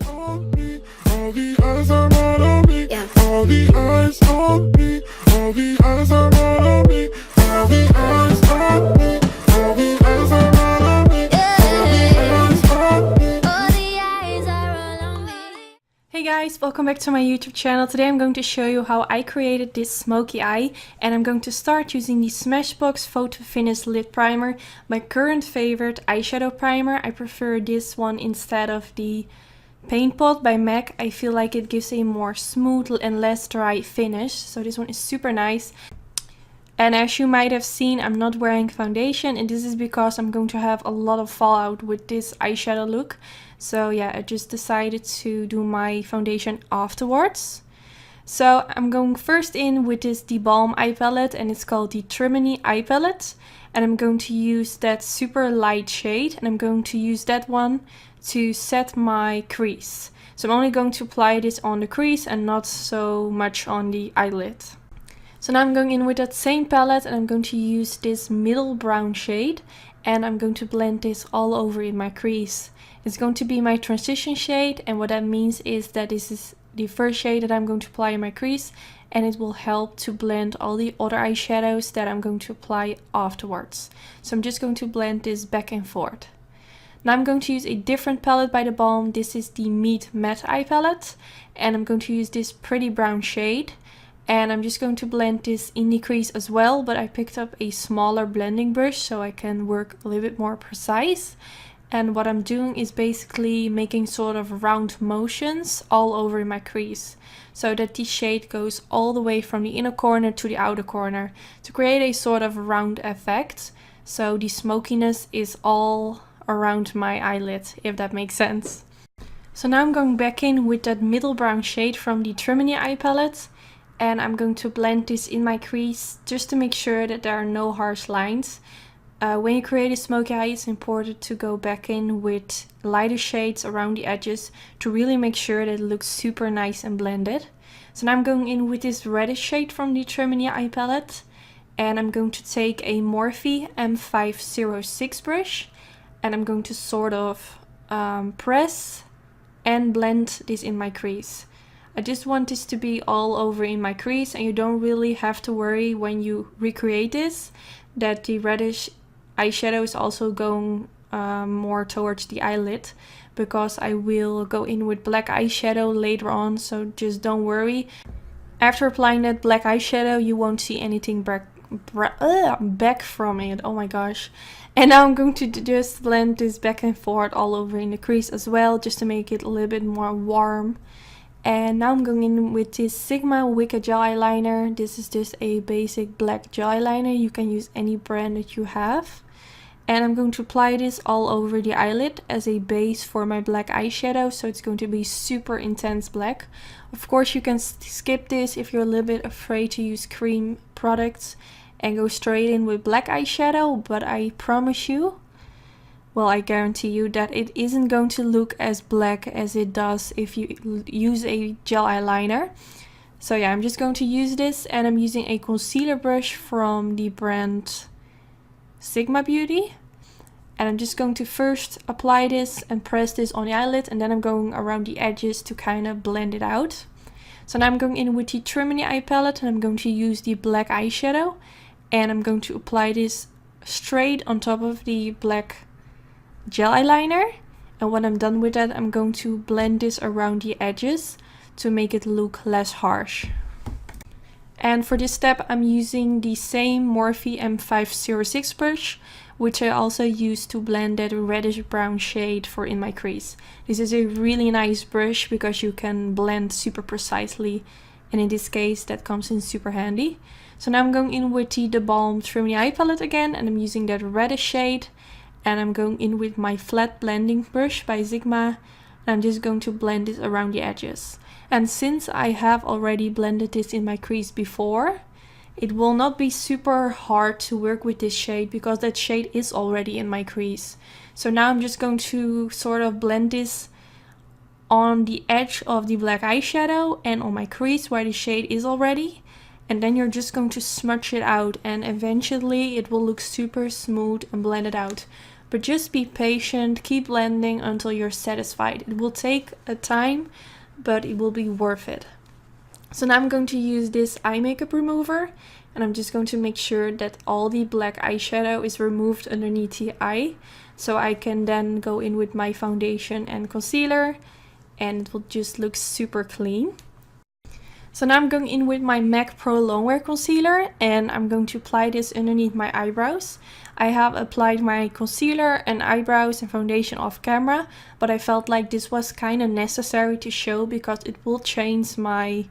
on me, all the eyes are not on me, all the eyes on me, all the eyes are not on me, all the eyes on me, all the eyes are not on me, all the eyes on me, all the eyes are all on me. Hey guys, welcome back to my YouTube channel. Today I'm going to show you how I created this smoky eye, and I'm going to start using the Smashbox Photo Finish Lid Primer, my current favorite eyeshadow primer. I prefer this one instead of the Paint Pot by MAC. I feel like it gives a more smooth and less dry finish, so this one is super nice. And as you might have seen, I'm not wearing foundation, and this is because I'm going to have a lot of fallout with this eyeshadow look. So yeah, I just decided to do my foundation afterwards. So I'm going first in with this The Balm eye palette, and it's called the Delevingne eye palette. And I'm going to use that super light shade, and I'm going to use that one to set my crease. So I'm only going to apply this on the crease and not so much on the eyelid. So now I'm going in with that same palette, and I'm going to use this middle brown shade, and I'm going to blend this all over in my crease. It's going to be my transition shade, and what that means is that this is the first shade that I'm going to apply in my crease, and it will help to blend all the other eyeshadows that I'm going to apply afterwards. So I'm just going to blend this back and forth. Now I'm going to use a different palette by The Balm. This is the Meet Matte eye palette, and I'm going to use this pretty brown shade. And I'm just going to blend this in the crease as well, but I picked up a smaller blending brush so I can work a little bit more precise. And what I'm doing is basically making sort of round motions all over my crease, so that the shade goes all the way from the inner corner to the outer corner to create a sort of round effect. So the smokiness is all around my eyelid, if that makes sense. So now I'm going back in with that middle brown shade from the Delevingne eye palette. And I'm going to blend this in my crease just to make sure that there are no harsh lines. When you create a smoky eye, it's important to go back in with lighter shades around the edges to really make sure that it looks super nice and blended. So now I'm going in with this reddish shade from the Delevingne eye palette. And I'm going to take a Morphe M506 brush. And I'm going to sort of press and blend this in my crease. I just want this to be all over in my crease, and you don't really have to worry when you recreate this that the reddish eyeshadow is also going more towards the eyelid, because I will go in with black eyeshadow later on, so just don't worry. After applying that black eyeshadow, you won't see anything back from it. Oh my gosh. And now I'm going to just blend this back and forth all over in the crease as well, just to make it a little bit more warm. And now I'm going in with this Sigma Wicked Gel Eyeliner. This is just a basic black gel eyeliner. You can use any brand that you have. And I'm going to apply this all over the eyelid as a base for my black eyeshadow. So it's going to be super intense black. Of course, you can skip this if you're a little bit afraid to use cream products and go straight in with black eyeshadow. But I promise you, well, I guarantee you that it isn't going to look as black as it does if you use a gel eyeliner. So yeah, I'm just going to use this, and I'm using a concealer brush from the brand Sigma Beauty. And I'm just going to first apply this and press this on the eyelid, and then I'm going around the edges to kind of blend it out. So now I'm going in with the Delevingne eye palette, and I'm going to use the black eyeshadow, and I'm going to apply this straight on top of the black gel eyeliner. And when I'm done with that, I'm going to blend this around the edges to make it look less harsh. And for this step, I'm using the same Morphe M506 brush, which I also use to blend that reddish brown shade for in my crease. This is a really nice brush because you can blend super precisely, and in this case that comes in super handy. So now I'm going in with the Balm Delevingne eye palette again, and I'm using that reddish shade. And I'm going in with my flat blending brush by Sigma, and I'm just going to blend this around the edges. And since I have already blended this in my crease before, it will not be super hard to work with this shade because that shade is already in my crease. So now I'm just going to sort of blend this on the edge of the black eyeshadow and on my crease where the shade is already. And then you're just going to smudge it out, and eventually it will look super smooth and blended out. but just be patient, keep blending until you're satisfied. It will take a time, but it will be worth it. So now I'm going to use this eye makeup remover, and I'm just going to make sure that all the black eyeshadow is removed underneath the eye, so I can then go in with my foundation and concealer, and it will just look super clean. So now I'm going in with my MAC Pro Longwear Concealer, and I'm going to apply this underneath my eyebrows. I have applied my concealer and eyebrows and foundation off camera, but I felt like this was kind of necessary to show because it will change my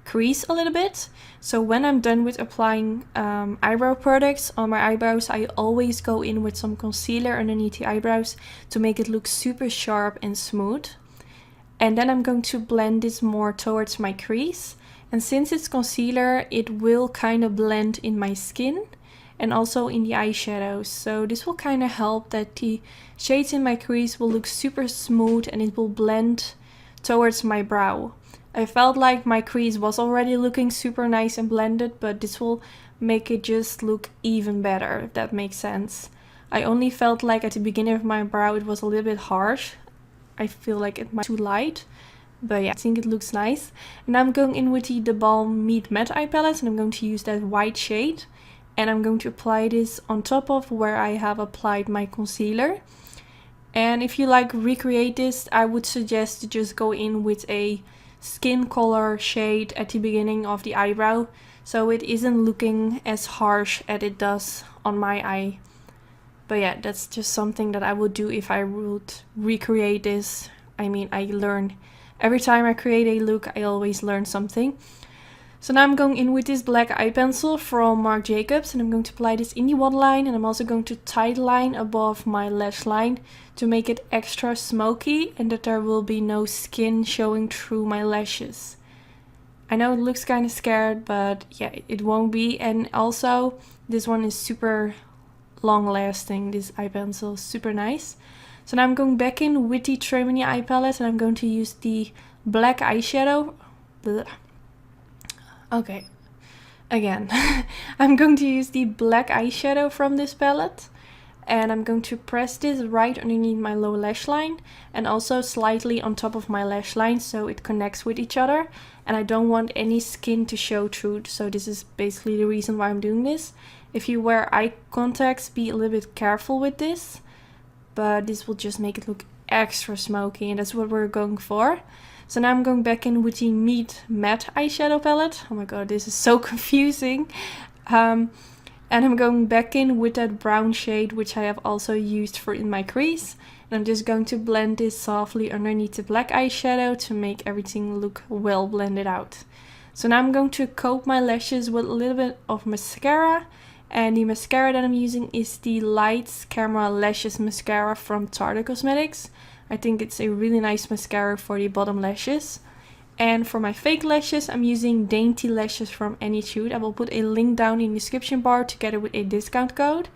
crease a little bit. So when I'm done with applying eyebrow products on my eyebrows, I always go in with some concealer underneath the eyebrows to make it look super sharp and smooth. And then I'm going to blend this more towards my crease. And since it's concealer, it will kind of blend in my skin and also in the eyeshadows. So this will kind of help that the shades in my crease will look super smooth and it will blend towards my brow. I felt like my crease was already looking super nice and blended, but this will make it just look even better, if that makes sense. I only felt like at the beginning of my brow it was a little bit harsh. I feel like it might be too light. But yeah, I think it looks nice. And I'm going in with the Balm Meet Matte Eye Palette, and I'm going to use that white shade. And I'm going to apply this on top of where I have applied my concealer. And if you like recreate this, I would suggest to just go in with a skin color shade at the beginning of the eyebrow, so it isn't looking as harsh as it does on my eye. But yeah, that's just something that I would do if I would recreate this. I mean, I learn. Every time I create a look, I always learn something. So now I'm going in with this black eye pencil from Marc Jacobs, and I'm going to apply this in the waterline, and I'm also going to tight line above my lash line to make it extra smoky and that there will be no skin showing through my lashes. I know it looks kind of scared, but yeah, it won't be. And also, this one is super long lasting, this eye pencil, super nice. So now I'm going back in with the Delevingne eye palette, and I'm going to use the black eyeshadow. Okay, again. I'm going to use the black eyeshadow from this palette, and I'm going to press this right underneath my lower lash line and also slightly on top of my lash line so it connects with each other, and I don't want any skin to show through, so this is basically the reason why I'm doing this. If you wear eye contacts, be a little bit careful with this, but this will just make it look extra smoky, and that's what we're going for. So now I'm going back in with the Meet Matte eyeshadow palette. Oh my god, this is so confusing. And I'm going back in with that brown shade, which I have also used for in my crease. And I'm just going to blend this softly underneath the black eyeshadow to make everything look well blended out. So now I'm going to coat my lashes with a little bit of mascara. And the mascara that I'm using is the Lights Camera Lashes Mascara from Tarte Cosmetics. I think it's a really nice mascara for the bottom lashes. And for my fake lashes, I'm using Dainty Lashes from Anytude. I will put a link down in the description bar together with a discount code.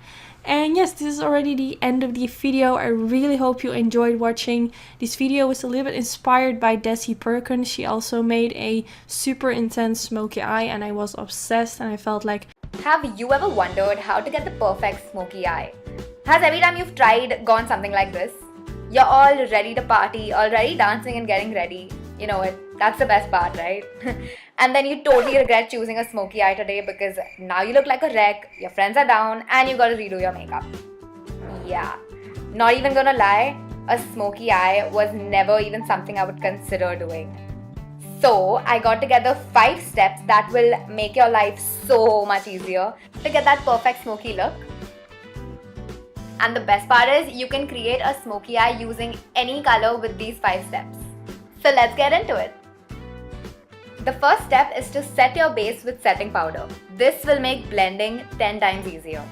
And yes, this is already the end of the video. I really hope you enjoyed watching. This video was a little bit inspired by Desi Perkins. She also made a super intense smoky eye, and I was obsessed, and I felt like, have you ever wondered how to get the perfect smoky eye? Has every time you've tried gone something like this? You're all ready to party, already dancing and getting ready. You know it, that's the best part, right? And then you totally regret choosing a smoky eye today because now you look like a wreck, your friends are down, and you gotta redo your makeup. Yeah, not even gonna lie, a smoky eye was never even something I would consider doing. So I got together 5 steps that will make your life so much easier to get that perfect smoky look. And the best part is you can create a smoky eye using any color with these 5 steps. So let's get into it. The first step is to set your base with setting powder. This will make blending 10 times easier.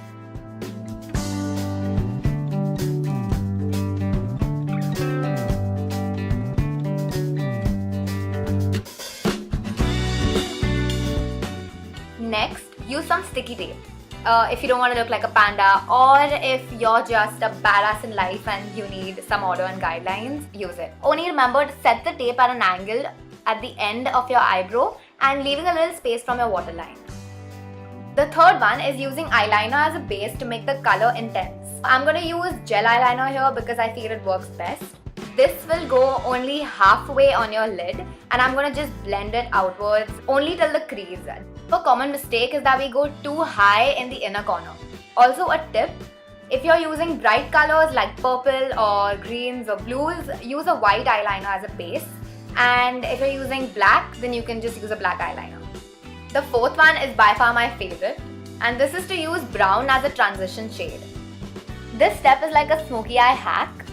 Next, use some sticky tape. If you don't want to look like a panda, or if you're just a badass in life and you need some order and guidelines, use it. Only remember to set the tape at an angle at the end of your eyebrow and leaving a little space from your waterline. The third one is using eyeliner as a base to make the color intense. I'm going to use gel eyeliner here because I feel it works best. This will go only halfway on your lid and I'm going to just blend it outwards only till the crease. A common mistake is that we go too high in the inner corner. Also a tip, if you're using bright colors like purple or greens or blues, use a white eyeliner as a base. And if you're using black, then you can just use a black eyeliner. The fourth one is by far my favorite, and this is to use brown as a transition shade. This step is like a smoky eye hack.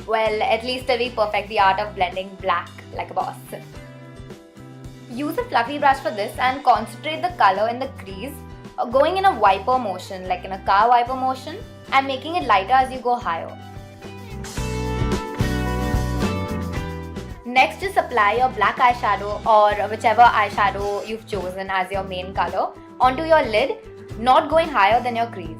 Well, at least till we perfect the art of blending black like a boss. Use a fluffy brush for this and concentrate the color in the crease, going in a wiper motion, like in a car wiper motion, and making it lighter as you go higher. Next, just apply your black eyeshadow or whichever eyeshadow you've chosen as your main color onto your lid, not going higher than your crease.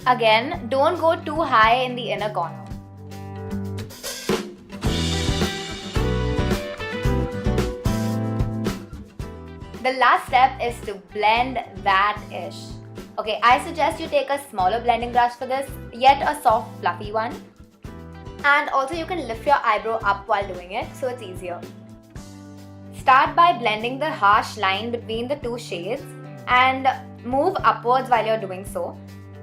Again, don't go too high in the inner corner. The last step is to blend that ish. Okay, I suggest you take a smaller blending brush for this, yet a soft fluffy one. And also you can lift your eyebrow up while doing it, so it's easier. Start by blending the harsh line between the two shades and move upwards while you're doing so.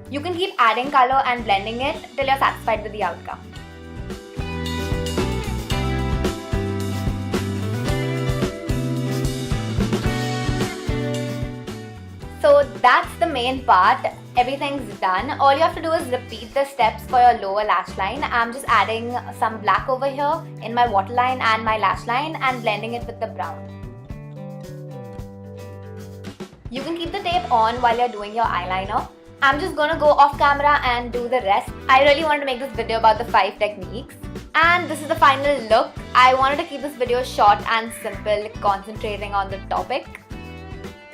You can keep adding color and blending it till you're satisfied with the outcome. So that's the main part. Everything's done. All you have to do is repeat the steps for your lower lash line. I'm just adding some black over here in my waterline and my lash line and blending it with the brown. You can keep the tape on while you're doing your eyeliner. I'm just gonna go off camera and do the rest. I really wanted to make this video about the 5 techniques. And this is the final look. I wanted to keep this video short and simple, concentrating on the topic.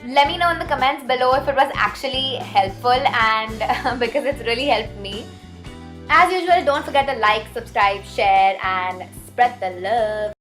Let me know in the comments below if it was actually helpful and because it's really helped me. As usual, don't forget to like, subscribe, share and spread the love.